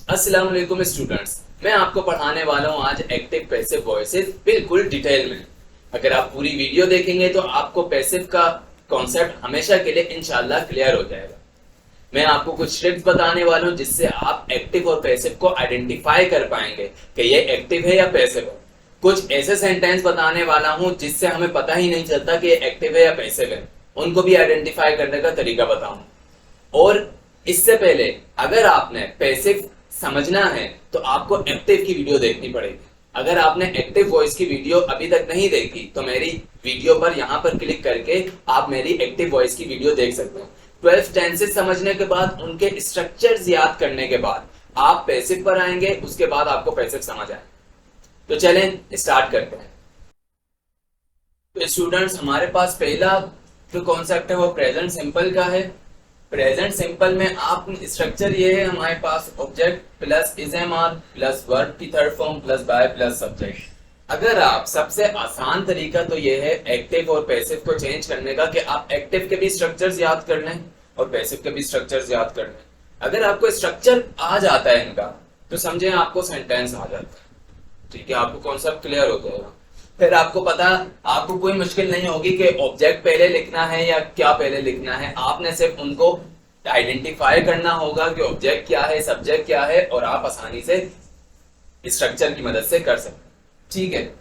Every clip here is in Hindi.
अस्सलाम वालेकुम स्टूडेंट्स, मैं आपको पढ़ाने वाला हूं आज एक्टिव पैसिव वॉइसेस बिल्कुल डिटेल में। अगर आप पूरी वीडियो देखेंगे तो आपको पैसिव का कॉन्सेप्ट हमेशा के लिए इंशाल्लाह क्लियर हो जाएगा। मैं आपको कुछ ट्रिक्स बताने वाला हूं जिससे आप एक्टिव और पैसिव को आइडेंटिफाई कर पाएंगे कि ये एक्टिव है या पैसिव है। कुछ ऐसे सेंटेंस बताने वाला हूं जिससे हमें पता ही नहीं चलता कि ये एक्टिव है या पैसिव है, उनको भी आइडेंटिफाई करने का तरीका बताऊं। और इससे पहले अगर आपने पैसिव समझना है तो आपको एक्टिव की वीडियो देखनी पड़ेगी। अगर आपने एक्टिव वॉइस की वीडियो अभी तक नहीं देखी तो मेरी वीडियो पर यहां पर क्लिक करके आप मेरी एक्टिव वॉइस की वीडियो देख सकते हैं। 12 टेंसेस समझने के बाद, उनके स्ट्रक्चर्स याद करने के बाद आप पैसिव पर आएंगे, उसके बाद आपको पैसिव समझ आए। तो चलें स्टार्ट करते हैं। तो स्टूडेंट्स, हमारे पास पहला जो कॉन्सेप्ट है वो प्रेजेंट सिंपल का है। प्रेजेंट सिंपल में आप स्ट्रक्चर ये है, हमारे पास object plus is am are plus verb की third form plus by plus subject. अगर आप सबसे आसान तरीका तो ये है एक्टिव और पैसिव को चेंज करने का कि आप एक्टिव के भी स्ट्रक्चर्स याद कर लें और पैसिव के भी स्ट्रक्चर्स याद कर लें। अगर आपको स्ट्रक्चर आ जाता है इनका तो समझें आपको सेंटेंस आ जाता है। ठीक है, आपको कॉन्सेप्ट क्लियर हो जाएगा। फिर आपको कोई मुश्किल नहीं होगी कि ऑब्जेक्ट पहले लिखना है या क्या पहले लिखना है। आपने सिर्फ उनको आइडेंटिफाई करना होगा कि ऑब्जेक्ट क्या है, सब्जेक्ट क्या है, और आप आसानी से स्ट्रक्चर की मदद से कर सकते हैं। ठीक है,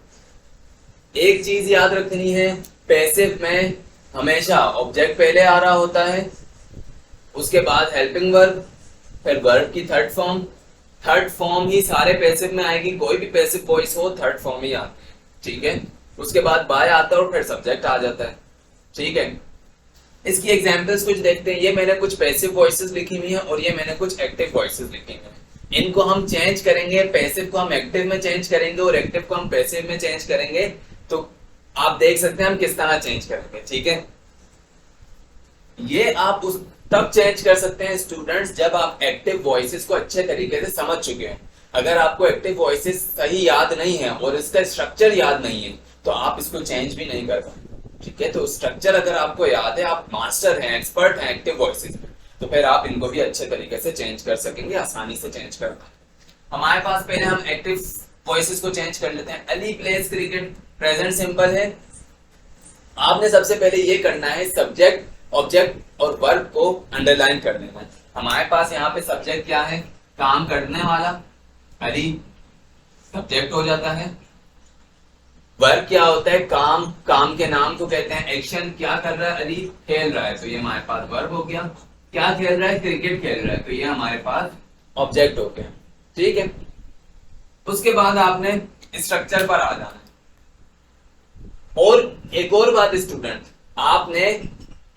एक चीज याद रखनी है, पैसिव में हमेशा ऑब्जेक्ट पहले आ रहा होता है, उसके बाद हेल्पिंग वर्ब, फिर वर्ब की थर्ड फॉर्म ही सारे पैसिव में आएगी। कोई भी पैसिव वॉइस हो थर्ड फॉर्म ही आती है। ठीक है, उसके बाद बाय आता है और फिर सब्जेक्ट आ जाता है। ठीक है, इसकी एग्जांपल्स कुछ देखते हैं। ये मैंने कुछ पैसिव वॉइसेस लिखी हुई है और ये मैंने कुछ एक्टिव वॉइसेस लिखी हुई है। इनको हम चेंज करेंगे, पैसिव को हम एक्टिव में चेंज करेंगे और एक्टिव को हम पैसिव में चेंज करेंगे। तो आप देख सकते हैं हम किस तरह चेंज करेंगे। ठीक है, ये आप उस तब चेंज कर सकते हैं स्टूडेंट्स जब आप एक्टिव वॉइसेस को अच्छे तरीके से समझ चुके हैं। अगर आपको एक्टिव वॉइसेस सही याद नहीं है और इसका स्ट्रक्चर याद नहीं है तो आप इसको चेंज भी नहीं कर पाएंगे। ठीक है, तो स्ट्रक्चर अगर आपको याद है, आप मास्टर हैं, एक्सपर्ट हैं एक्टिव वॉइसेस में, तो फिर आप इनको भी अच्छे तरीके से चेंज कर सकेंगे, आसानी से चेंज कर पाएंगे। हमारे पास पहले हम एक्टिव वॉइसेस को चेंज कर लेते हैं। Ali pledge cricket present simple है। आपने सबसे पहले ये करना है, सब्जेक्ट, ऑब्जेक्ट और वर्ब को अंडरलाइन कर देना है। हमारे पास यहाँ पे सब्जेक्ट क्या है, काम करने वाला, अली सब्जेक्ट हो जाता है। वर्ब क्या होता है, काम के नाम को कहते हैं एक्शन। क्या कर रहा है अली, खेल रहा है, तो ये हमारे पास वर्ब हो गया। क्या खेल रहा है, क्रिकेट खेल रहा है, तो ये हमारे पास ऑब्जेक्ट हो गया। ठीक है, उसके बाद आपने स्ट्रक्चर पर आ जाना है। और एक और बात स्टूडेंट, आपने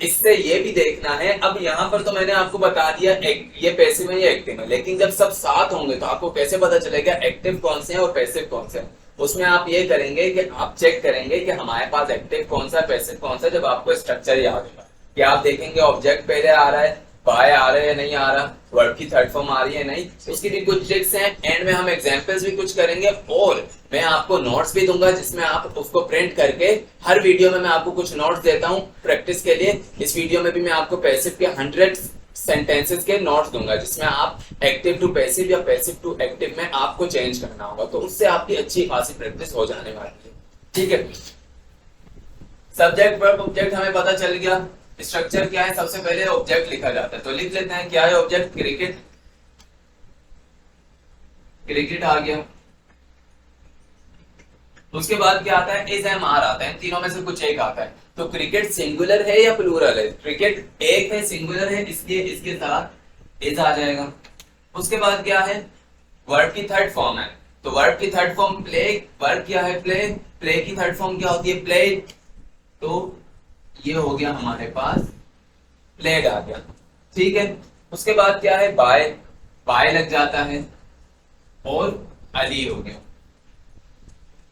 इससे ये भी देखना है, अब यहां पर तो मैंने आपको बता दिया ये पैसिव है या एक्टिव है, लेकिन जब सब साथ होंगे तो आपको कैसे पता चलेगा एक्टिव कौन से हैं और पैसिव कौन से हैं। उसमें आप ये करेंगे कि आप चेक करेंगे कि हमारे पास एक्टिव कौन सा, पैसिव कौन सा। जब आपको स्ट्रक्चर याद होगा कि आप देखेंगे ऑब्जेक्ट पहले आ रहा है, बाय आ रहा है नहीं आ रहा, वर्ब की थर्ड फॉर्म आ रही है नहीं, उसकी भी कुछ ट्रिक्स हैं। एंड में हम एग्जांपल्स भी कुछ करेंगे और मैं आपको नोट्स भी दूंगा जिसमें आप उसको प्रिंट करके, हर वीडियो में मैं आपको कुछ नोट्स देता हूं प्रैक्टिस के लिए। इस वीडियो में भी मैं आपको पैसिव के 100 सेंटेंसेस के नोट्स दूंगा जिसमें आप एक्टिव टू पैसिव या पैसिव टू एक्टिव में आपको चेंज करना होगा, तो उससे आपकी अच्छी खासी प्रैक्टिस हो जाने वाली है। ठीक है, सब्जेक्ट वर्ब ऑब्जेक्ट हमें पता चल गया। स्ट्रक्चर क्या है, सबसे पहले ऑब्जेक्ट लिखा जाता है, तो लिख लेते हैं क्या है ऑब्जेक्ट, क्रिकेट। क्रिकेट आ गया। उसके बाद क्या आता है, इज एम आर आता है, तीनों में से कुछ एक आता है। तो क्रिकेट सिंगुलर है या प्लूरल है, क्रिकेट एक है, सिंगुलर है, इसलिए इसके साथ इज आ जाएगा। उसके बाद क्या है, वर्ब की थर्ड फॉर्म है, तो वर्ब की थर्ड फॉर्म प्ले। वर्ब क्या है, प्ले। प्ले की थर्ड फॉर्म क्या होती है, प्ले। तो ये हो गया हमारे पास प्लेड आ गया। ठीक है, उसके बाद क्या है, बाय। बाय लग जाता है और अली हो गया।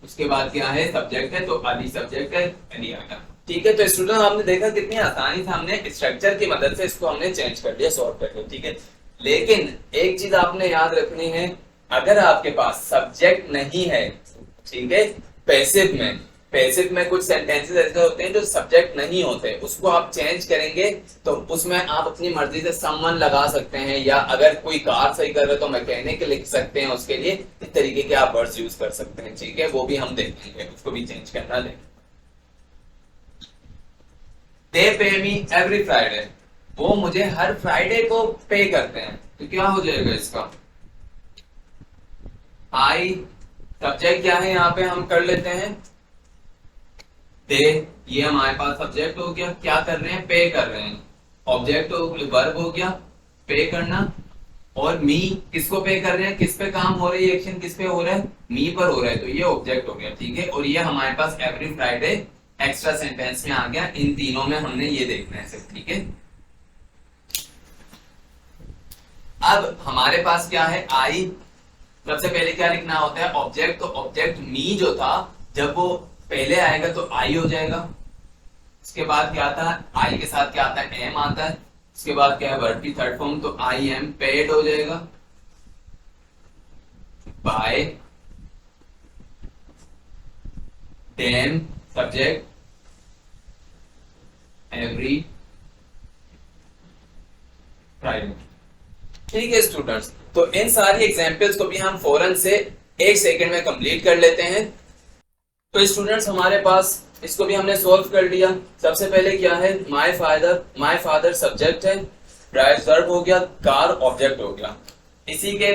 उसके बाद क्या है, सब्जेक्ट है, तो अली सब्जेक्ट है, अली आ गया। ठीक है, तो स्टूडेंट आपने देखा कितनी आसानी से हमने स्ट्रक्चर की मदद से इसको हमने चेंज कर लिया, सॉल्व कर लिया। ठीक है, लेकिन एक चीज आपने याद रखनी है, अगर आपके पास सब्जेक्ट नहीं है, ठीक है, पैसिव में, पैसिव में कुछ सेंटेंसेस ऐसे होते हैं जो सब्जेक्ट नहीं होते, उसको आप चेंज करेंगे तो उसमें आप अपनी मर्जी से समवन लगा सकते हैं, या अगर कोई कार सही कर रहे तो मैकेनिक लिख सकते हैं, उसके लिए इस तरीके के आप वर्ड्स यूज कर सकते हैं। ठीक है, वो भी हम देखेंगे, उसको भी चेंज करना देंगे। दे पे मी एवरी फ्राइडे, वो मुझे हर फ्राइडे को पे करते हैं, तो क्या हो जाएगा इसका? आई सब्जेक्ट क्या है यहाँ पे हम कर लेते हैं दे, ये हमारे पास सब्जेक्ट हो गया, क्या कर रहे हैं? पे कर रहे हैं। ऑब्जेक्ट वर्ब हो गया पे करना, और मी किसको पे कर रहे हैं? किस पे काम हो रही है? एक्शन किस पे हो रहा है? मी पर हो रहा है, तो ये ऑब्जेक्ट हो गया। ठीक है, और ये हमारे पास एवरी फ्राइडे एक्स्ट्रा सेंटेंस में आ गया। इन तीनों में हमने ये देखना है सिर्फ। ठीक है, अब हमारे पास क्या है? आई, सबसे पहले क्या लिखना होता है? ऑब्जेक्ट। तो ऑब्जेक्ट मी जो था, जब वो पहले आएगा तो आई हो जाएगा। उसके बाद क्या आता है? आई के साथ क्या आता है? एम आता है। उसके बाद क्या है? वर्ब की थर्ड फॉर्म, तो आई एम पेड हो जाएगा bye them subject every Friday. ठीक है स्टूडेंट्स, तो इन सारी एग्जांपल्स को भी हम फौरन से 1 सेकंड में कंप्लीट कर लेते हैं। तो स्टूडेंट्स हमारे पास इसको भी हमने सॉल्व कर लिया। सबसे पहले क्या है? माय फादर सब्जेक्ट है, ड्राइव वर्ब हो गया, कार ऑब्जेक्ट हो गया। इसी के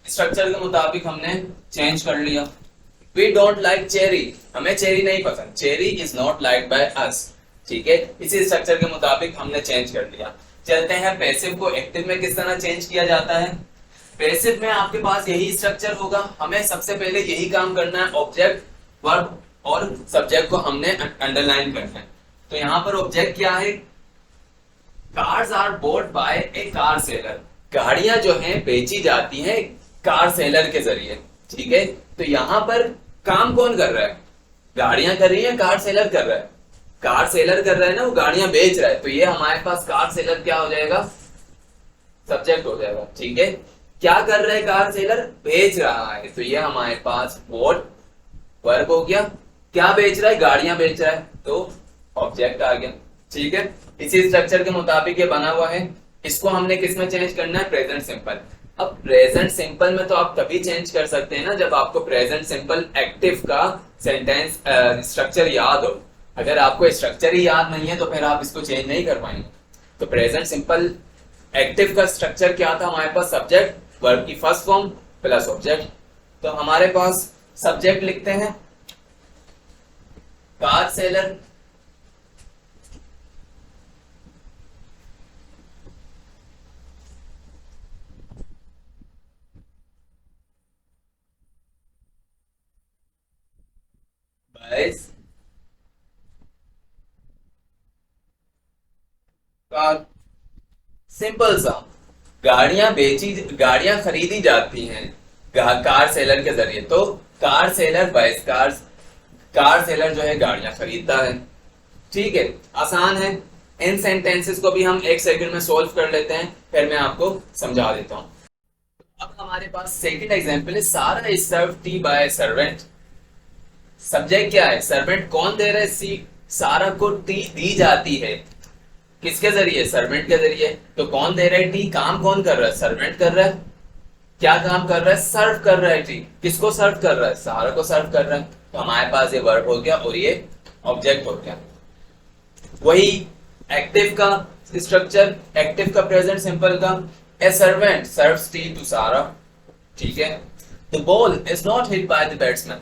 स्ट्रक्चर के मुताबिक हमने चेंज कर लिया। वी डोंट लाइक चेरी, हमें चेरी नहीं पसंद, cherry is not like by us. ठीक है, इसी स्ट्रक्चर के मुताबिक हमने चेंज कर लिया। चलते हैं पैसिव को एक्टिव में किस तरह चेंज किया जाता है। पैसिव में आपके पास यही स्ट्रक्चर होगा, हमें सबसे पहले यही काम करना है, ऑब्जेक्ट वर्ब और सब्जेक्ट को हमने अंडरलाइन करना है। तो यहाँ पर ऑब्जेक्ट क्या है? Cars are bought by a car seller, गाड़ियां जो हैं बेची जाती हैं कार सेलर के जरिए। ठीक है, तो यहाँ पर काम कौन कर रहा है? गाड़ियां कर रही हैं, कार सेलर कर रहा है। कार सेलर कर रहा है ना, वो गाड़ियां बेच रहा है, तो ये हमारे पास कार सेलर क्या हो जाएगा? सब्जेक्ट हो जाएगा। ठीक है, क्या कर रहा है? कार सेलर बेच रहा है, तो ये हमारे पास बोट वर्ब हो गया। क्या बेच रहा है? गाड़ियां बेच रहा है, तो ऑब्जेक्ट आ गया। ठीक है, इसी स्ट्रक्चर के मुताबिक ये बना हुआ है। इसको हमने किस में चेंज करना है? Present simple. अब प्रेजेंट सिंपल में तो आप तभी चेंज कर सकते हैं ना जब आपको प्रेजेंट सिंपल एक्टिव का सेंटेंस स्ट्रक्चर याद हो। अगर आपको स्ट्रक्चर ही याद नहीं है तो फिर आप इसको चेंज नहीं कर पाएंगे। तो प्रेजेंट सिंपल एक्टिव का स्ट्रक्चर क्या था हमारे पास? सब्जेक्ट वर्ब की फर्स्ट फॉर्म प्लस ऑब्जेक्ट। तो हमारे पास सब्जेक्ट लिखते हैं कार सेलर, बाइस कार। सिंपल सा, गाड़ियां खरीदी जाती हैं कार सेलर के जरिए, तो कार सेलर बाइस कार्स, कार सेलर जो है गाड़ियां खरीदता है। ठीक है, आसान है। इन सेंटेंसेस को भी हम 1 सेकंड में सॉल्व कर लेते हैं, फिर मैं आपको समझा देता हूं। अब हमारे पास सेकंड एग्जांपल है, Sara is serve tea by servant. Subject क्या है? सर्वेंट। कौन दे रहा है? सी, सारा को टी दी जाती है, किसके जरिए? सर्वेंट के जरिए। तो कौन दे रहा है टी? काम कौन कर रहा है? सर्वेंट कर रहा है। क्या काम कर रहा है? सर्व कर रहा है टी। किसको सर्व कर रहा है? सारा को सर्व कर रहा है। तो हमारे पास ये वर्ब हो गया और ये ऑब्जेक्ट हो गया। वही एक्टिव का स्ट्रक्चर, एक्टिव का प्रेजेंट सिंपल का, a servant serves tea to Sara. ठीक है, the ball is not hit by the batsman.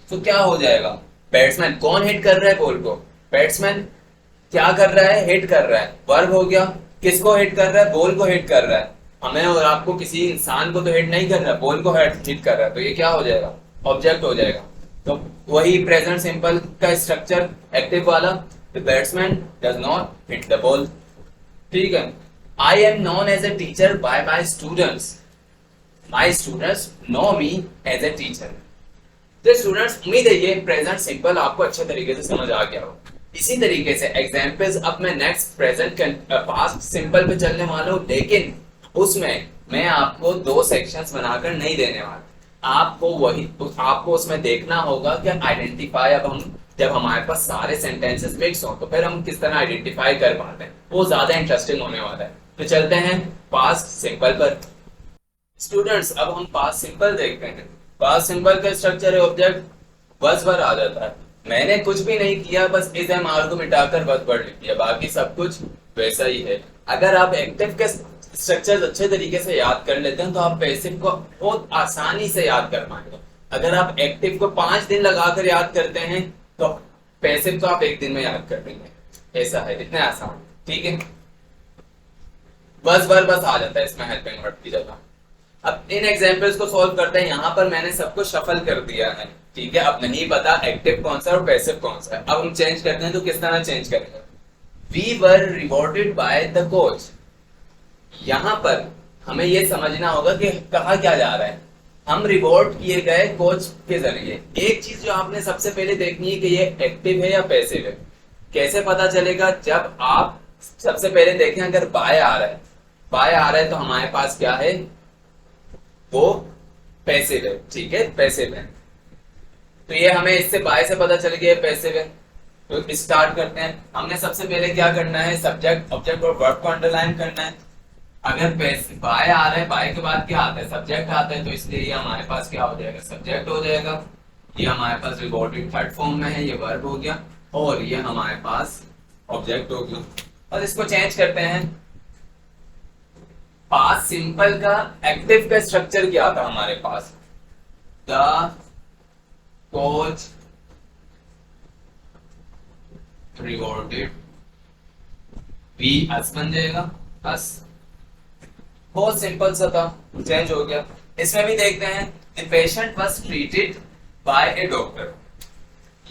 तो क्या हो जाएगा? बैट्समैन, कौन हिट कर रहा है बॉल को? बैट्समैन क्या कर रहा है? हिट कर रहा है, वर्ब हो गया। किसको हिट कर रहा है? बॉल को हिट कर रहा है। हमें और आपको किसी इंसान को तो हिट नहीं कर रहा है, बॉल को हिट कर रहा है, तो ये क्या हो जाएगा? ऑब्जेक्ट हो जाएगा। तो वही प्रेजेंट सिंपल का स्ट्रक्चर एक्टिव वाला, the batsman does not hit the ball. ठीक है, I am known as a teacher by my students, my students know me as a teacher. तो स्टूडेंट्स, उम्मीद है ये प्रेजेंट सिंपल आपको अच्छे तरीके से समझ आ गया हो। इसी तरीके से एग्जाम्पल्स अब मैं नेक्स्ट प्रेजेंट पास्ट सिंपल पे चलने वाला हूँ, लेकिन उसमें मैं आपको 2 सेक्शंस बनाकर नहीं देने वाला। आपको उसमें देखना होगा कि आइडेंटिफाई, अब हम जब हमारे पास सारे सेंटेंसेस मिक्स हो तो फिर हम किस तरह आइडेंटिफाई कर पाते हैं, वो ज्यादा इंटरेस्टिंग होने वाला है। तो चलते हैं पास्ट सिंपल पर। स्टूडेंट्स अब हम पास्ट सिंपल देखते हैं। पास्ट सिंपल का स्ट्रक्चर है ऑब्जेक्ट बस वर्ड आ जाता है। मैंने कुछ भी नहीं किया, बस इस एम आर को मिटाकर बस वर्ड लिख दिया, बाकी सब कुछ वैसा ही है। अगर आप एक्टिव के स्ट्रक्चर अच्छे तरीके से याद कर लेते हैं तो आप पैसिव को बहुत आसानी से याद कर पाएंगे। अगर आप एक्टिव को 5 दिन लगाकर याद करते हैं तो पैसिव को आप 1 दिन में याद कर लेंगे। ऐसा है, इतना आसान, ठीक है। बस आ जाता है इसमें हेल्पिंग वर्ड की जगह। अब इन एग्जांपल्स को सॉल्व करते हैं। यहाँ पर मैंने सबको शफल कर दिया है, ठीक है। अब नहीं पता एक्टिव कौन सा और पैसिव कौन सा है। अब हम चेंज करते हैं तो किस तरह चेंज करेंगे। We were rewarded by the coach. यहाँ पर हमें ये समझना होगा कि कहा क्या जा रहा है। हम रिवॉर्ड किए गए कोच के जरिए। एक चीज जो आपने सबसे पहले देखनी है कि ये एक्टिव है या पैसिव है। कैसे पता चलेगा? जब आप सबसे पहले देखें, अगर बाय आ रहा है तो हमारे पास क्या है, वो पैसिव है, ठीक है, पैसिव है। तो ये हमें इससे बाय से पता चल गया पैसिव है। तो स्टार्ट करते हैं। हमने सबसे पहले क्या करना है, सब्जेक्ट ऑब्जेक्ट और वर्ब को अंडरलाइन करना है। अगर बाय आ रहा है, बाय के बाद क्या आता है, सब्जेक्ट आता है, तो इसलिए ये हमारे पास क्या हो जाएगा, सब्जेक्ट हो जाएगा। ये हमारे पास रिवॉर्डेड थर्ड फॉर्म में है, ये वर्ब हो गया, और ये हमारे पास ऑब्जेक्ट हो गया। और इसको चेंज करते हैं। पास्ट सिंपल का एक्टिव का स्ट्रक्चर क्या था हमारे पास, the coach rewarded, we us बन जाएगा, अस। बहुत सिंपल सा था, चेंज हो गया। इसमें भी देखते हैं, the patient was treated by A doctor.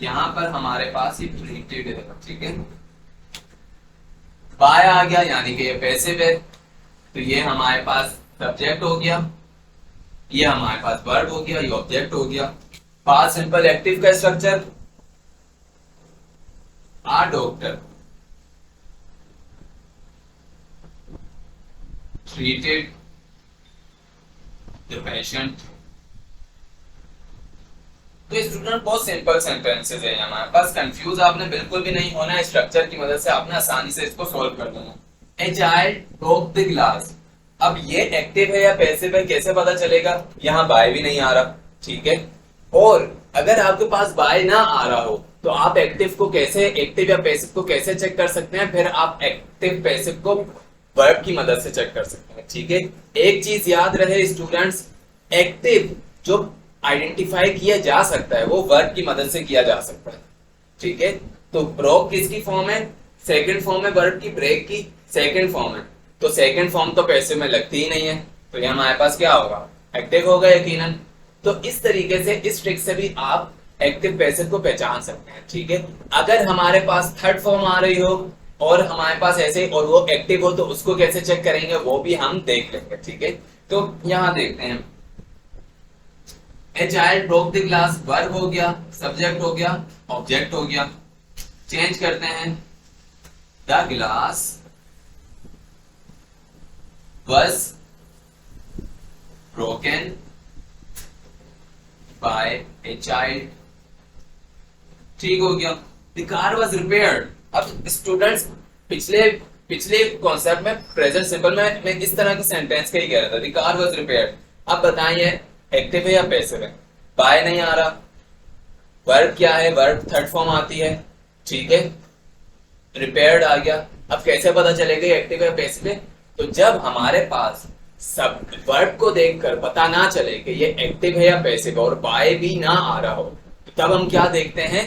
यहां पर हमारे पास ये ट्रीटेड है, ठीक है। बाय आ गया यानी कि ये पैसिव है, तो ये हमारे पास सब्जेक्ट हो गया, ये हमारे पास वर्ब हो गया, ये ऑब्जेक्ट हो गया। पास्ट सिंपल एक्टिव का structure, a doctor treated the patient। तो स्टूडेंट बहुत सिंपल सेंटेंसेस है हमारे पास। कंफ्यूज आपने बिल्कुल भी नहीं होना है, स्ट्रक्चर की मदद से आपने आसानी से इसको सॉल्व कर देना। A child broke the glass. अब ये एक्टिव है या पैसिव है कैसे पता चलेगा? यहाँ बाय भी नहीं आ रहा, ठीक है। और अगर आपके पास बाय ना आ रहा हो तो आप एक्टिव या पैसिव को कैसे चेक कर सकते हैं? फिर आप एक्टिव पैसिव को वर्ब की मदद से चेक कर सकते हैं, ठीक है। एक चीज याद रहे स्टूडेंट्स, एक्टिव जो आइडेंटिफाई किया जा सकता है वो वर्ब की मदद से किया जा सकता है, ठीक है। तो ब्रोक किसकी फॉर्म है? सेकंड फॉर्म है वर्ब की, ब्रेक की सेकंड फॉर्म है। तो सेकंड फॉर्म तो पैसिव में लगती ही नहीं है, तो ये हमारे पास क्या होगा, एक्टिव होगा यकीनन। तो इस तरीके से, इस ट्रिक से भी आप एक्टिव पैसिव को पहचान सकते हैं, ठीक है। अगर हमारे पास थर्ड फॉर्म आ रही हो और हमारे पास ऐसे और वो एक्टिव हो तो उसको कैसे चेक करेंगे वो भी हम देख लेंगे, ठीक है। तो यहां देखते हैं, a child broke the glass, verb हो गया, सब्जेक्ट हो गया, ऑब्जेक्ट हो गया। चेंज करते हैं, the glass was broken by a child। ठीक हो गया। The car was repaired। अब स्टूडेंट्स पिछले कॉन्सेप्ट में प्रेजेंट सिंपल में मैं इस तरह के सेंटेंस का ही कह रहा था, The car was repaired। अब बताइए एक्टिव है या पैसिव है? बाय नहीं आ रहा। वर्ब क्या है? वर्ब थर्ड फॉर्म आती है, ठीक है। रिपेयर्ड आ गया। अब कैसे पता चलेगा एक्टिव है पैसिव है? तो जब हमारे पास सब वर्ब को देखकर पता ना चले कि ये एक्टिव है या पैसिव और बाय भी ना आ रहा हो, तो तब हम क्या देखते हैं,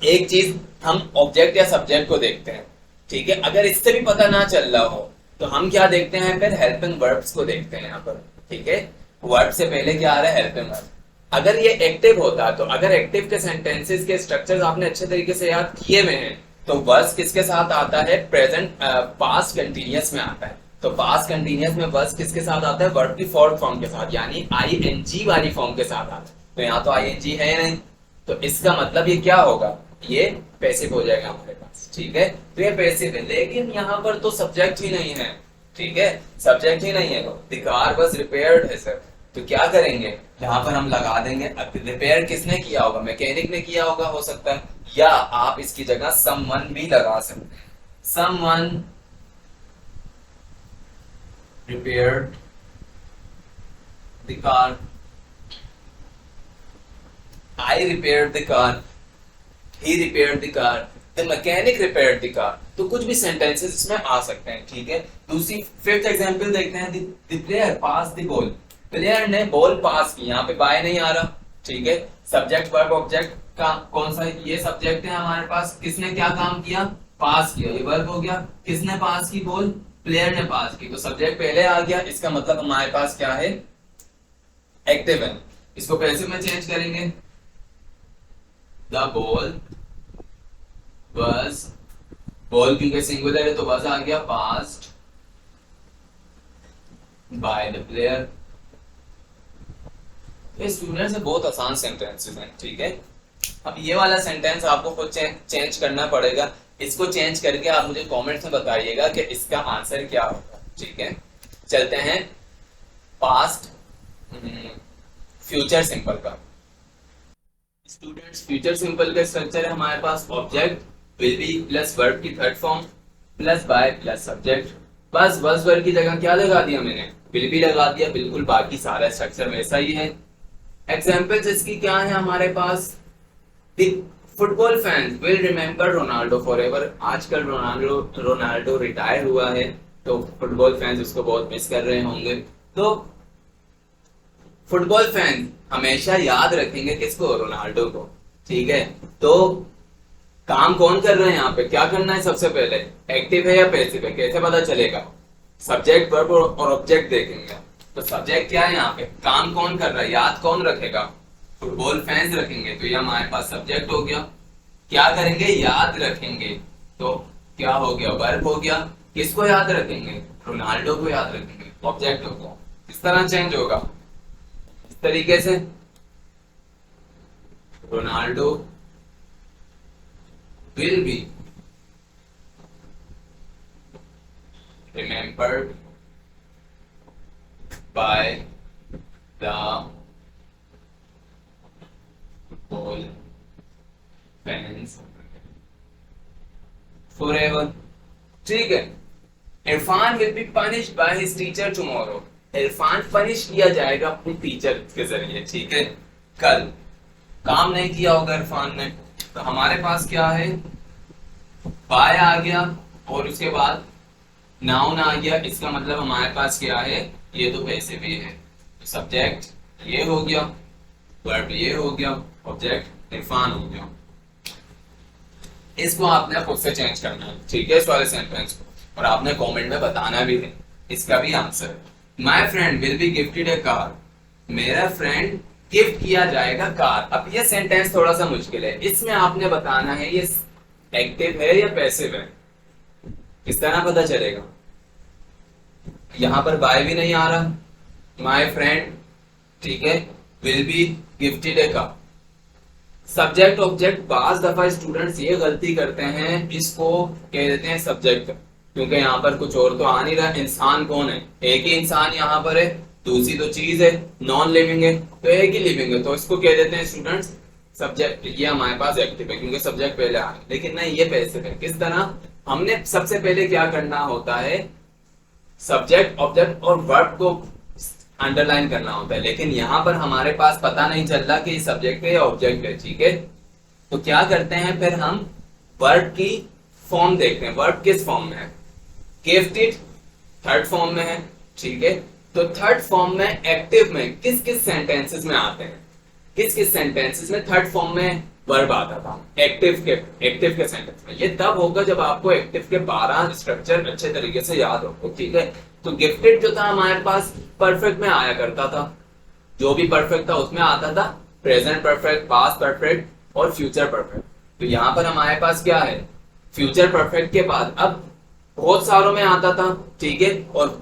एक चीज हम ऑब्जेक्ट या सब्जेक्ट को देखते हैं, ठीक है। अगर इससे भी पता ना चल रहा हो तो हम क्या देखते हैं, फिर हेल्पिंग वर्ब्स को देखते हैं यहाँ पर, ठीक है। वर्ब से पहले क्या आ रहा है, हेल्पिंग वर्ब। अगर ये एक्टिव होता तो अगर एक्टिव के सेंटेंसेस के स्ट्रक्चर्स आपने अच्छे तरीके से याद किए हुए हैं तो वर्स किसके साथ आता है, प्रेजेंट पास्ट कंटीन्यूअस में आता है। तो पास्ट कंटीन्यूअस में वर्स किसके साथ आता है, वर्ब की फोर्थ फॉर्म के साथ, यानी आईएनजी वाली फॉर्म के साथ आता है। तो यहाँ तो आईएनजी है नहीं, तो इसका मतलब ये क्या होगा, ये पैसिव हो जाएगा हमारे पास, ठीक है। तो ये पैसिव है, लेकिन यहाँ पर तो सब्जेक्ट ही नहीं है, ठीक है, सब्जेक्ट ही नहीं है। द कार वाज रिपेयर्ड है सर, तो क्या करेंगे, यहाँ पर हम लगा देंगे। अब रिपेयर किसने किया होगा, मैकेनिक ने किया होगा हो सकता है, या आप इसकी जगह समवन भी लगा सकते हैं। Someone repaired the car, I repaired the car, he repaired the car, the mechanic repaired the car। तो कुछ भी सेंटेंसेस इसमें आ सकते हैं, ठीक है। दूसरी फिफ्थ एग्जांपल देखते हैं, the player passed the ball, player ने बॉल पास की, यहाँ पे बाय नहीं आ रहा, ठीक है। सब्जेक्ट वर्ब ऑब्जेक्ट का कौन सा, ये सब्जेक्ट है हमारे पास, किसने क्या काम किया, पास किया, ये वर्ब हो गया। किसने पास की बॉल, प्लेयर ने पास की, तो सब्जेक्ट पहले आ गया, इसका मतलब हमारे पास क्या है, एक्टिव है। इसको पैसिव में चेंज करेंगे, द बॉल वाज, बॉल क्योंकि सिंगुलर है तो वाज आ गया, पास्ड बाय द प्लेयर। ये स्टूडेंट्स से बहुत आसान सेंटेंसेस हैं, ठीक है। अब ये वाला सेंटेंस आपको खुद चेंज करना पड़ेगा, इसको चेंज करके आप मुझे कमेंट्स में बताइएगा कि इसका आंसर क्या होगा, ठीक है। चलते हैं पास्ट फ्यूचर सिंपल का। स्टूडेंट्स फ्यूचर सिंपल का स्ट्रक्चर है हमारे पास, object will be plus verb की third form plus by plus subject. बस वर्ब की जगह क्या लगा दिया मैंने, विल बी लगा दिया, बिल्कुल बाकी सारा स्ट्रक्चर वैसा ही है। एग्जाम्पल्स इसकी क्या है हमारे पास, football fans will remember Ronaldo forever. आजकल रोनाल्डो रिटायर हुआ है, तो फुटबॉल फैंस उसको बहुत मिस कर रहे होंगे, तो फुटबॉल फैंस हमेशा याद रखेंगे किसको, रोनाल्डो को, ठीक है। तो काम कौन कर रहे हैं यहाँ पे, क्या करना है, सबसे पहले एक्टिव है या पैसिव है, कैसे पता चलेगा, सब्जेक्ट वर्ब और ऑब्जेक्ट देखेंगे। तो सब्जेक्ट क्या है यहाँ पे, काम कौन कर रहा है, याद कौन रखेगा, फुटबॉल फैंस रखेंगे, तो ये हमारे पास सब्जेक्ट हो गया। क्या करेंगे, याद रखेंगे, तो क्या हो गया, वर्ब हो गया। किसको याद रखेंगे, रोनाल्डो को याद रखेंगे, ऑब्जेक्ट होगा। किस तरह चेंज होगा, इस तरीके से, Ronaldo will be remembered by the whole fans forever, ठीक है। Irfan will be punished by his teacher tomorrow, Irfan punish किया जाएगा अपने टीचर के जरिए, ठीक है। कल काम नहीं किया होगा इरफान ने, तो हमारे पास क्या है, बाय आ गया और उसके बाद नाउन आ गया, इसका मतलब हमारे पास क्या है, ये तो पैसिव ही है। तो सब्जेक्ट ये हो गया, वर्ब ये हो गया, ऑब्जेक्ट इरफान हो गया। इसको आपने खुद से चेंज करना है, ठीक है, इस वाले सेंटेंस को, और आपने कमेंट में बताना भी है इसका भी answer. My friend will be gifted A car, मेरा फ्रेंड गिफ्ट किया जाएगा कार। अब ये सेंटेंस थोड़ा सा मुश्किल है, इसमें आपने बताना है ये एक्टिव है या पैसिव है, किस तरह पता चलेगा। यहां पर बाय भी नहीं आ रहा, माय फ्रेंड, ठीक है, will be gifted A car. Subject object, बाज दफा स्टूडेंट्स ये गलती करते हैं, इसको कह देते हैं सब्जेक्ट, क्योंकि यहाँ पर कुछ और तो आ नहीं रहा। इंसान कौन है, एक ही इंसान यहाँ पर है, दूसरी तो चीज है, नॉन लिविंग है, तो एक ही लिविंग है, तो इसको कह देते हैं स्टूडेंट्स सब्जेक्ट। ये हमारे पास एक्टिव है क्योंकि सब्जेक्ट पहले आ गया, लेकिन नहीं ये पैसिव है। किस तरह, हमने सबसे पहले क्या करना होता है, सब्जेक्ट ऑब्जेक्ट और वर्ब को अंडरलाइन करना होता है, लेकिन यहाँ पर हमारे पास पता नहीं चल रहा कि सब्जेक्ट है या ऑब्जेक्ट है, ठीक है। तो क्या करते हैं फिर, हम वर्ब की फॉर्म देखते हैं, वर्ब किस फॉर्म में है, गिफ्टेड थर्ड फॉर्म में है, ठीक है। तो थर्ड फॉर्म में एक्टिव में किस किस सेंटेंसेस में आते हैं, किस किस सेंटेंसेस में थर्ड फॉर्म में वर्ब आता था, एक्टिव के सेंटेंस में। ये तब होगा जब आपको एक्टिव के 12 स्ट्रक्चर अच्छे तरीके से याद हो, ठीक है। तो गिफ्टेड जो था हमारे पास परफेक्ट में आया करता था, जो भी परफेक्ट था उसमें आता था, प्रेजेंट परफेक्ट, पास्ट परफेक्ट और फ्यूचर परफेक्ट। तो यहाँ पर हमारे पास क्या है, फ्यूचर परफेक्ट के बाद अब बहुत सारों में आता था, ठीक है। और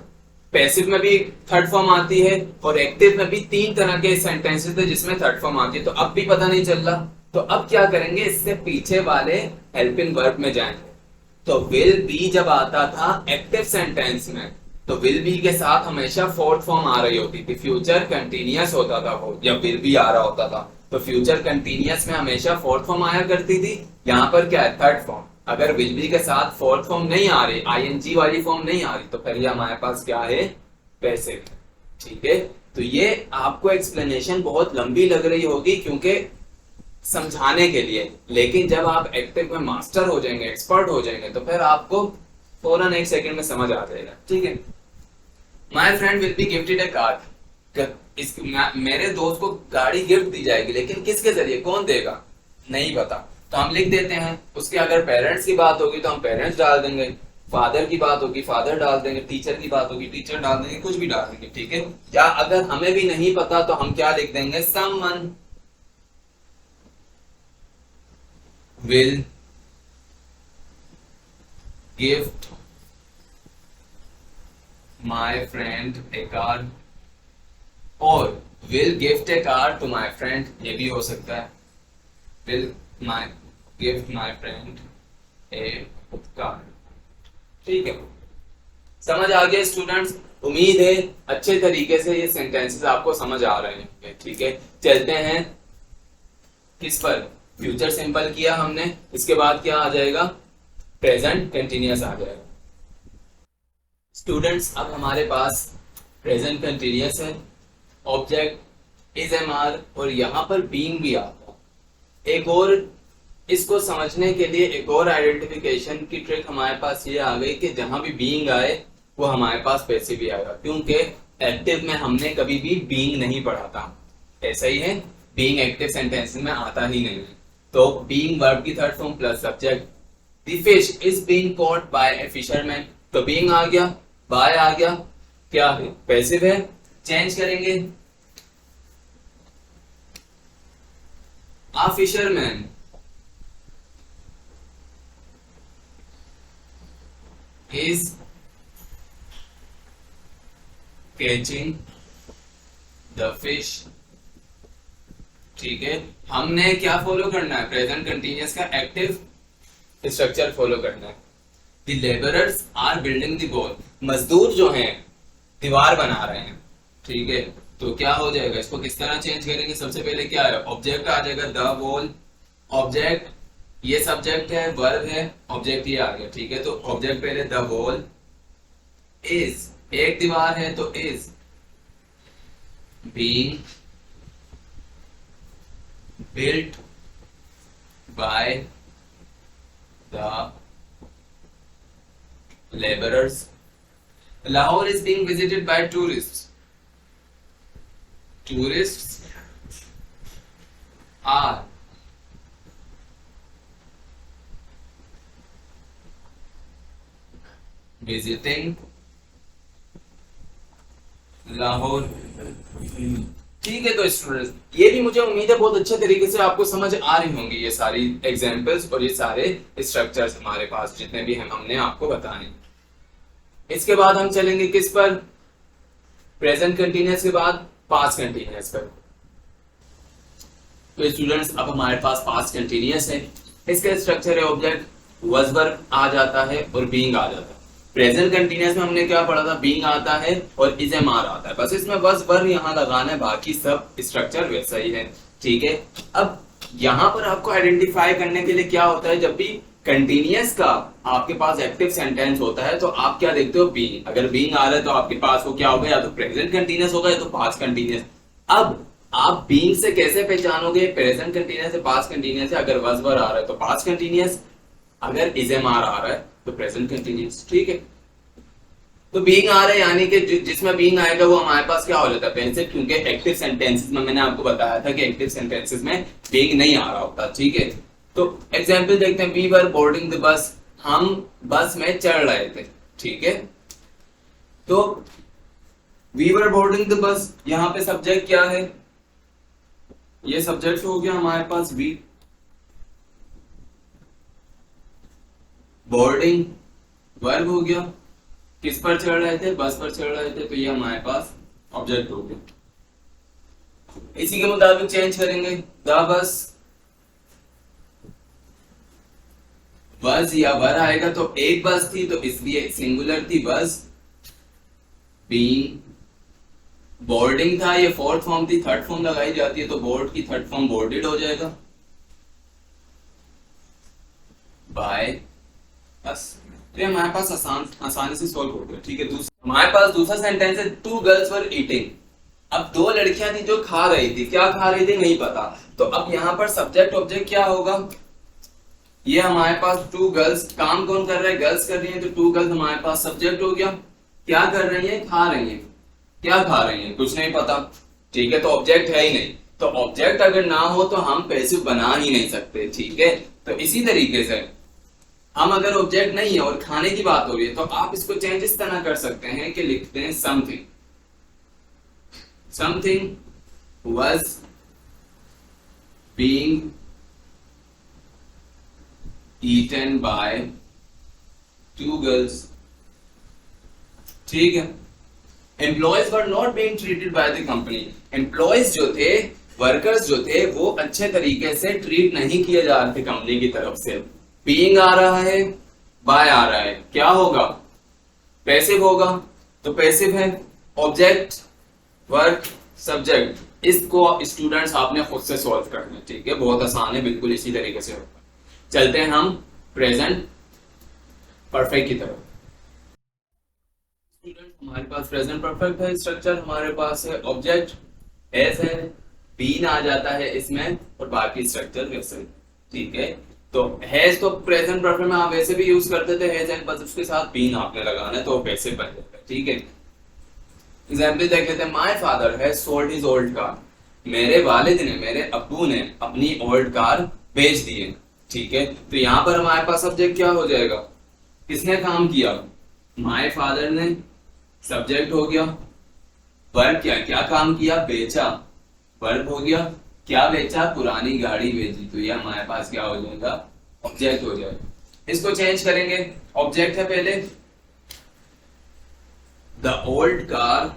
पैसिव में भी थर्ड फॉर्म आती है और एक्टिव में भी 3 तरह के सेंटेंसेस थे जिसमें थर्ड फॉर्म आती है। तो अब भी पता नहीं चल रहा, तो अब क्या करेंगे, इससे पीछे वाले हेल्पिंग वर्ब में जाएंगे। तो विल बी जब आता था एक्टिव सेंटेंस में, तो विल बी के साथ हमेशा फोर्थ फॉर्म आ रही होती थी, फ्यूचर कंटिन्यूअस होता था वो जब विल बी आ रहा होता था, तो फ्यूचर कंटिन्यूअस में हमेशा फोर्थ फॉर्म आया करती थी। यहाँ पर क्या है, थर्ड फॉर्म। अगर विल बी के साथ फोर्थ फॉर्म नहीं आ रही, आईएनजी वाली फॉर्म नहीं आ रही, तो फिर ये हमारे पास क्या है, पैसिव। ठीक है, तो ये आपको एक्सप्लेनेशन बहुत लंबी लग रही होगी क्योंकि समझाने के लिए, लेकिन जब आप एक्टिव में मास्टर हो जाएंगे, एक्सपर्ट हो जाएंगे, तो फिर आपको फौरन एक सेकंड में समझ आ जाएगा। ठीक है, my friend will be gifted A car. मेरे दोस्त को गाड़ी गिफ्ट दी जाएगी, लेकिन किसके जरिए, कौन देगा, नहीं पता, तो हम लिख देते हैं। उसके अगर पेरेंट्स की बात होगी तो हम पेरेंट्स डाल देंगे, फादर की बात होगी फादर डाल देंगे, टीचर की बात होगी टीचर डाल देंगे, कुछ भी डाल देंगे। ठीक है, या अगर हमें भी नहीं पता तो हम क्या लिख देंगे, someone will gift my friend a car, और will gift a car to my friend, ये भी हो सकता है, will my gift my friend a car. ठीक है, समझ आ गया स्टूडेंट्स? उम्मीद है अच्छे तरीके से ये सेंटेंसेस आपको समझ आ रहे हैं। ठीक है, चलते हैं किस पर, फ्यूचर सिंपल किया हमने, इसके बाद क्या आ जाएगा, प्रेजेंट कंटिन्यूअस आ जाएगा। स्टूडेंट्स अब हमारे पास प्रेजेंट कंटिन्यूअस है, ऑब्जेक्ट इज एम आर, और यहां पर बीइंग भी आता है। एक और इसको समझने के लिए एक और आइडेंटिफिकेशन की ट्रिक हमारे पास ये आ गई कि जहां भी बीइंग आए वो हमारे पास पैसिव भी आएगा, क्योंकि एक्टिव में हमने कभी भी बीइंग नहीं पढ़ा था। ऐसा ही है, बीइंग एक्टिव सेंटेंसेस में आता ही नहीं है। तो बीइंग वर्ब की third form plus subject, the fish is being caught by A fisherman, तो बीइंग आ गया, बाय आ गया, क्या है, पैसिव है। चेंज करेंगे, आ fisherman is catching the fish। ठीक है, हमने क्या फॉलो करना है, प्रेजेंट कंटिन्यूअस का एक्टिव स्ट्रक्चर फॉलो करना है। The laborers are building the wall, मजदूर जो हैं दीवार बना रहे हैं। ठीक है, तो क्या हो जाएगा, इसको किस तरह चेंज करेंगे, सबसे पहले क्या है, ऑब्जेक्ट आ जाएगा द वॉल, ऑब्जेक्ट ये सब्जेक्ट है, वर्ब है, ऑब्जेक्ट ये आ गया। ठीक है, तो ऑब्जेक्ट पहले द वॉल इज, एक दीवार है तो is being built by the labourers. Lahore is being visited by tourist, tourist are visiting Lahore. ठीक है, तो स्टूडेंट्स ये भी मुझे उम्मीद है बहुत अच्छे तरीके से आपको समझ आ रही होंगी ये सारी एग्जांपल्स और ये सारे स्ट्रक्चर्स हमारे पास जितने भी हैं हमने आपको बताए। इसके बाद हम चलेंगे किस पर, प्रेजेंट कंटिन्यूअस के बाद पास्ट कंटिन्यूअस पर। तो स्टूडेंट्स अब हमारे पास पास्ट कंटिन्यूअस है, इसका स्ट्रक्चर है ऑब्जेक्ट, वॉज वर्ब आ जाता है और बीइंग आ जाता है। प्रेजेंट कंटिन्यूअस में हमने क्या पढ़ा था, बीइंग आता है और इज एम आर आता है, बस इसमें बस वर्ब यहाँ लगाना है, बाकी सब स्ट्रक्चर वैसा ही है। ठीक है, अब यहाँ पर आपको आइडेंटिफाई करने के लिए क्या होता है, जब भी कंटिन्यूअस का आपके पास एक्टिव सेंटेंस होता है तो आप क्या देखते हो, बीइंग। अगर बीइंग आ रहा है तो आपके पास वो क्या होगा, या तो प्रेजेंट कंटिन्यूअस होगा या तो पास्ट कंटिन्यूअस। अब आप बीइंग से कैसे पहचानोगे, प्रेजेंट कंटिन्यूअस है पास्ट कंटिन्यूअस है, अगर वॉज वर्ब आ रहा है तो पास्ट कंटिन्यूअस, अगर इज एम आर आ रहा है तो प्रेजेंट कंटिन्यूअस। ठीक है, तो बीइंग आ रहा है यानी कि जिसमें बीइंग आएगा वो हमारे पास क्या हो जाता है, पेंसिव, क्योंकि एक्टिव सेंटेंसेस में मैंने आपको बताया था कि एक्टिव सेंटेंसेस में बीइंग नहीं आ रहा होता। ठीक है, तो एग्जांपल देखते हैं, we were boarding the bus, हम बस में चढ़ रहे थे। ठीक है, तो we were boarding the bus, यहां पे सब्जेक्ट क्या है, ये सब्जेक्ट हो गया हमारे पास वी, बोर्डिंग वर्ब हो गया, किस पर चढ़ रहे थे, बस पर चढ़ रहे थे, तो ये हमारे पास ऑब्जेक्ट हो गया। इसी के मुताबिक चेंज करेंगे, द बस बस या वर आएगा तो एक बस थी तो इसलिए सिंगुलर थी बस, बीइंग, बोर्डिंग था, ये फोर्थ फॉर्म थी, थर्ड फॉर्म लगाई जाती है तो बोर्ड की थर्ड फॉर्म बोर्डेड हो जाएगा बाय बस। तो ये हमारे पास आसानी से सॉल्व हो गया। ठीक है, हमारे पास दूसरा सेंटेंस है, टू गर्ल्स वर ईटिंग। अब दो लड़कियां थी जो खा रही थी, क्या खा रही थी नहीं पता, तो अब यहाँ पर सब्जेक्ट ऑब्जेक्ट क्या होगा, ये हमारे पास टू गर्ल्स, काम कौन कर रहा है, गर्ल्स कर रही है, तो टू गर्ल्स हमारे पास सब्जेक्ट हो गया। क्या कर रही है, खा रही है, क्या खा रही है कुछ नहीं पता। ठीक है, तो ऑब्जेक्ट है ही नहीं, तो ऑब्जेक्ट अगर ना हो तो हम पैसिव बना ही नहीं सकते। ठीक है, तो इसी तरीके से हम अगर ऑब्जेक्ट नहीं है और खाने की बात हो रही है तो आप इसको चेंज इस तरह कर सकते हैं कि लिखते हैं something, something was being eaten by two girls. ठीक है, employees were not being treated by the company. Employees जो थे, वर्कर्स जो थे, वो अच्छे तरीके से ट्रीट नहीं किए जा रहे थे कंपनी की तरफ से। बीइंग आ रहा है, बाय आ रहा है, क्या होगा, पैसिव होगा, तो पैसिव है, ऑब्जेक्ट वर्क सब्जेक्ट। इसको स्टूडेंट्स आपने खुद से सॉल्व करना है। ठीक है, बहुत आसान है, बिल्कुल इसी तरीके से होगा। चलते हैं हम प्रेजेंट परफेक्ट की तरफ। स्टूडेंट हमारे पास प्रेजेंट परफेक्ट है, स्ट्रक्चर हमारे पास है, ऑब्जेक्ट एज है, बीन आ जाता है इसमें और बाकी स्ट्रक्चर वैसे। ठीक है, तो हैज तो प्रेजेंट परफेक्ट में आप वैसे भी यूज करते थे हैज एंड, बस उसके साथ बीन आपने लगाना है तो वैसे बन जाता है। ठीक है, एग्जाम्पल देख लेते हैं, my father has sold his old car. मेरे वालिद ने, मेरे अब्बू ने अपनी ओल्ड कार बेच दी है। ठीक है, तो यहाँ पर हमारे पास सब्जेक्ट क्या हो जाएगा, किसने काम किया, माय फादर ने, सब्जेक्ट हो गया, वर्ब क्या, क्या काम किया, बेचा, वर्ब हो गया, क्या बेचा, पुरानी गाड़ी बेची, तो ये हमारे पास क्या हो जाएगा, ऑब्जेक्ट हो जाएगा। इसको चेंज करेंगे, ऑब्जेक्ट है पहले द ओल्ड कार।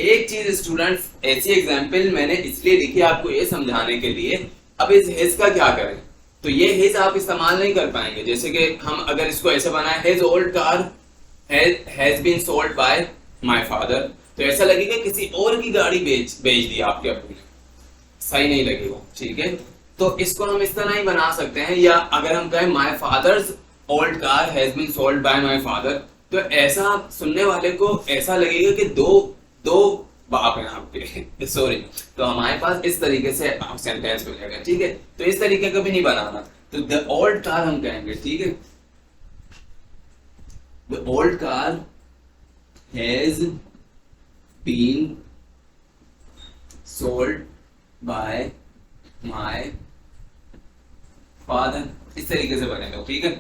एक चीज स्टूडेंट्स, ऐसी एग्जाम्पल मैंने इसलिए लिखी आपको ये समझाने के लिए। अब इस हिज का क्या करें, तो ये हिज आप इस्तेमाल नहीं कर पाएंगे। जैसे कि हम अगर इसको ऐसे बनाए, his old car has been sold by my father, तो ऐसा लगेगा किसी और की गाड़ी बेच दी आपके अब्बू ने, सही नहीं लगेगा। ठीक है, तो इसको हम इस तरह ही बना सकते हैं, या अगर हम कहें my father's old car has been sold by my father, तो ऐसा सुनने वाले को ऐसा लगेगा कि दो बाप हैं आपके सॉरी, तो हमारे पास इस तरीके से सेंटेंस मिलेगा। ठीक है, तो इस तरीके का भी नहीं बनाना, तो द ओल्ड कार हम कहेंगे। ठीक है, the old car has been sold by my father, इस तरीके से बनेगा। ठीक है,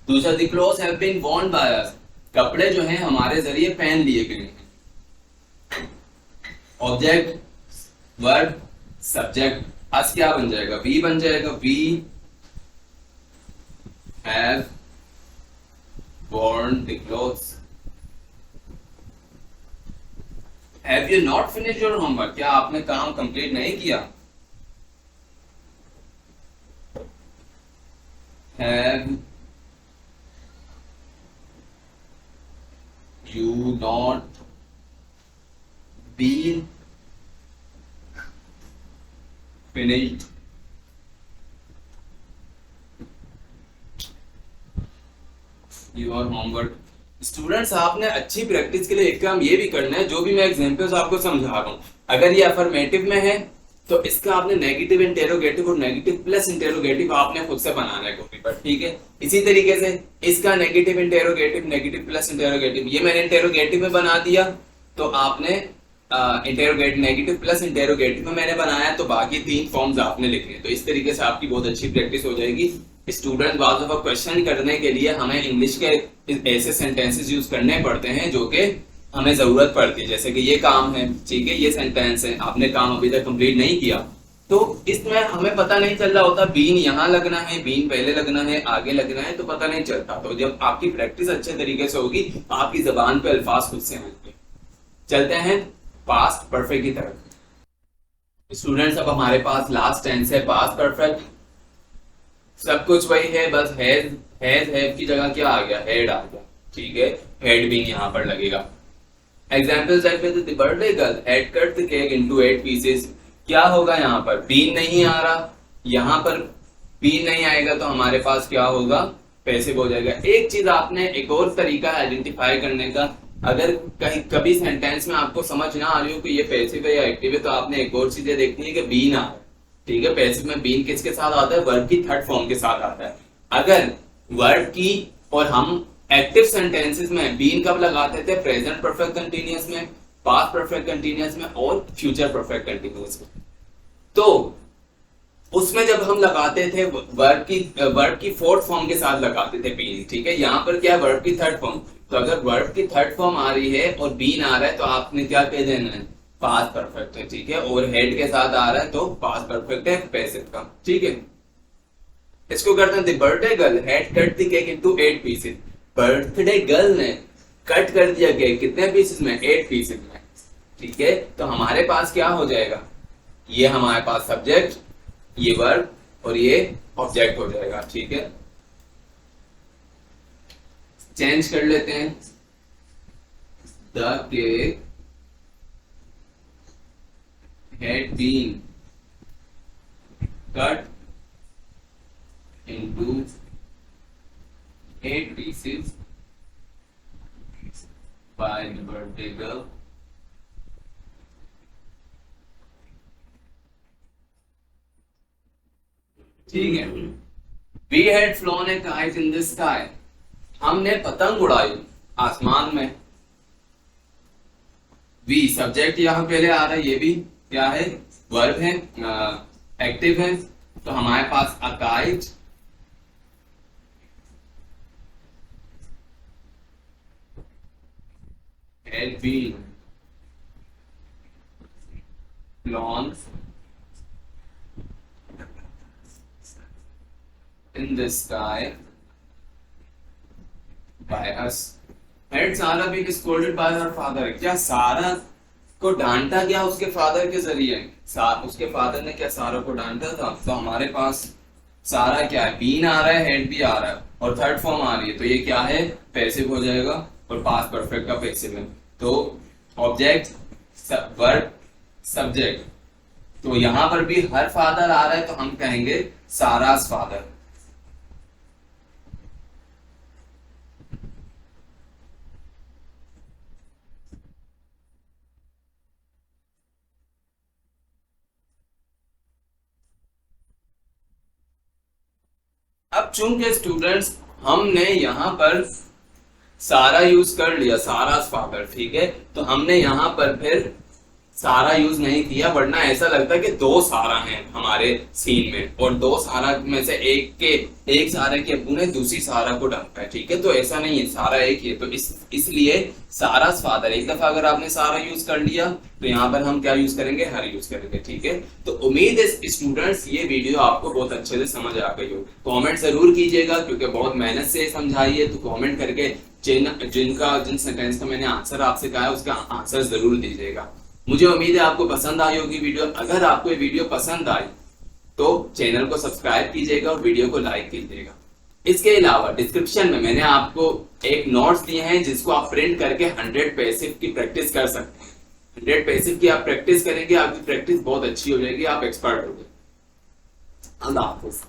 दूसरा, the clothes have been worn by us. कपड़े जो हैं हमारे जरिए पहन लिए गए हैं। ऑब्जेक्ट वर्ब सब्जेक्ट, अस क्या बन जाएगा, वी बन जाएगा, we have worn the clothes। Have you not finished your homework? क्या आपने काम कंप्लीट नहीं किया? Have you not been finished your homework. Students, आपने अच्छी प्रैक्टिस के लिए एक काम ये भी करना है, जो भी मैं एग्जांपल्स आपको समझा रहा हूँ, अगर ये अफर्मेटिव में है तो इसका आपने नेगेटिव इंटेरोगेटिव और नेगेटिव प्लस इंटेरोगेटिव आपने खुद से बनाना है कॉपी पर। ठीक है, इसी तरीके से इसका negative interrogative, negative plus interrogative, ये मैंने इंटेरोगेटिव में बना दिया, तो आपने इंटेरोगेटिव नेगेटिव प्लस इंटेरोगेटिव में मैंने बनाया, तो बाकी तीन फॉर्म्स आपने लिखने। तो इस तरीके से आपकी बहुत अच्छी प्रैक्टिस हो जाएगी। स्टूडेंट बाद दफा क्वेश्चन करने के लिए हमें इंग्लिश के ऐसे सेंटेंसेस यूज करने पड़ते हैं जो कि हमें जरूरत पड़ती है, जैसे कि ये काम है, ठीक है, ये सेंटेंस है, आपने काम अभी तक कंप्लीट नहीं किया, तो इसमें हमें पता नहीं चल रहा होता बीन यहाँ लगना है, बीन पहले लगना है, आगे लगना है, तो पता नहीं चलता। तो जब आपकी प्रैक्टिस अच्छे तरीके से होगी, आपकी जबान पे अल्फाज खुद से आएंगे। चलते हैं पास्ट परफेक्ट की तरफ। स्टूडेंट्स, अब हमारे पास लास्ट टेंस है पास्ट परफेक्ट। सब कुछ वही है, बस हैव की जगह क्या आ गया, हेड आ गया। ठीक है, हेड बीन यहाँ पर लगेगा। Examples like the birthday girl had cut the cake into 8 pieces. क्या होगा यहाँ पर, बीन नहीं आ रहा, यहाँ पर बीन नहीं आएगा तो हमारे पास क्या होगा, पैसिव हो जाएगा। एक चीज आपने, एक और तरीका आइडेंटिफाई करने का, अगर कहीं कभी सेंटेंस में आपको समझ ना आ रही हो कि ये पैसिव है या एक्टिव है, तो आपने एक और चीजें देखनी है कि बीन आ रहा है, ठीक है। पैसिव में बीन किसके साथ आता है, वर्ब की थर्ड फॉर्म के साथ आता है। अगर वर्ब की और हम एक्टिव सेंटेंसेस में बीन कब लगाते थे, प्रेजेंट परफेक्ट कंटीन्यूअस में, पास्ट परफेक्ट कंटीन्यूअस में और फ्यूचर परफेक्ट कंटीन्यूअस में। तो उसमें जब हम लगाते थे वर्ब की फोर्थ फॉर्म के साथ लगाते थे बीन, ठीक है। यहाँ पर क्या है, वर्ब की थर्ड फॉर्म। तो अगर वर्ब की थर्ड फॉर्म आ रही है और बीन आ रहा है तो आपने क्या कह देना है, पास्ट परफेक्ट है, ठीक है। और हेड के साथ आ रहा है तो पास्ट परफेक्ट है पैसिव का, ठीक है। इसको करते हैं, the birthday girl had cut the cake into 8 pieces. Birthday girl ने कट कर दिया केक कितने पीसेस में, 8 पीसेस में, ठीक है। तो हमारे पास क्या हो जाएगा, ये हमारे पास सब्जेक्ट, ये वर्ब और ये ऑब्जेक्ट हो जाएगा, ठीक है। चेंज कर लेते हैं, the cake had been cut into 8 pieces by the birthday girl. ठीक है। We had flown a kite in the sky. हमने पतंग उड़ाई आसमान में। We सब्जेक्ट यहाँ पहले आ रहा है, ये भी क्या है, वर्ब है, एक्टिव है। तो हमारे पास a kite had been flown in the sky by us. Had Sarah been scolded by her father? क्या सारा को डांटा गया उसके फादर के जरिए? उसके फादर ने क्या सारा को डांटा था? तो हमारे पास सारा क्या है, बीन आ रहा है, हेड भी आ रहा है और थर्ड फॉर्म आ रही है, तो ये क्या है, पैसिव हो जाएगा और पास्ट परफेक्ट का पैसिव है। तो ऑब्जेक्ट, वर्ब, सब्जेक्ट। तो यहां पर भी हर फादर आ रहा है तो हम कहेंगे सारास फादर। अब चूंकि स्टूडेंट्स हमने यहां पर सारा यूज कर लिया, सारास फादर, ठीक है। तो हमने यहां पर फिर सारा यूज नहीं किया, वरना ऐसा लगता है कि दो सारा हैं हमारे सीन में और दो सारा में से एक सारा के अब्बू ने दूसरी सारा को डांटा है, ठीक है। तो ऐसा नहीं है, सारा एक ही है। तो इसलिए सारास फादर, एक दफा अगर आपने सारा यूज कर लिया तो यहाँ पर हम क्या यूज करेंगे, हर यूज करेंगे, ठीक है। तो उम्मीद है स्टूडेंट्स ये वीडियो आपको बहुत अच्छे से समझ आ गई हो। कमेंट जरूर कीजिएगा क्योंकि बहुत मेहनत से समझाई है, तो कमेंट करके जिन सेंटेंस का मैंने आंसर आपसे कहा है उसका आंसर जरूर दीजिएगा। मुझे उम्मीद है आपको पसंद आई होगी वीडियो। अगर आपको ये वीडियो पसंद आई तो चैनल को सब्सक्राइब कीजिएगा और वीडियो को लाइक कीजिएगा। इसके अलावा डिस्क्रिप्शन में मैंने आपको एक नोट्स दिए हैं जिसको आप प्रिंट करके 100 पैसिव की प्रैक्टिस कर सकते हैं। 100 पैसिव की आप प्रैक्टिस करेंगे, आपकी प्रैक्टिस बहुत अच्छी हो जाएगी, आप एक्सपर्ट हो गए। अल्लाह हाफिज।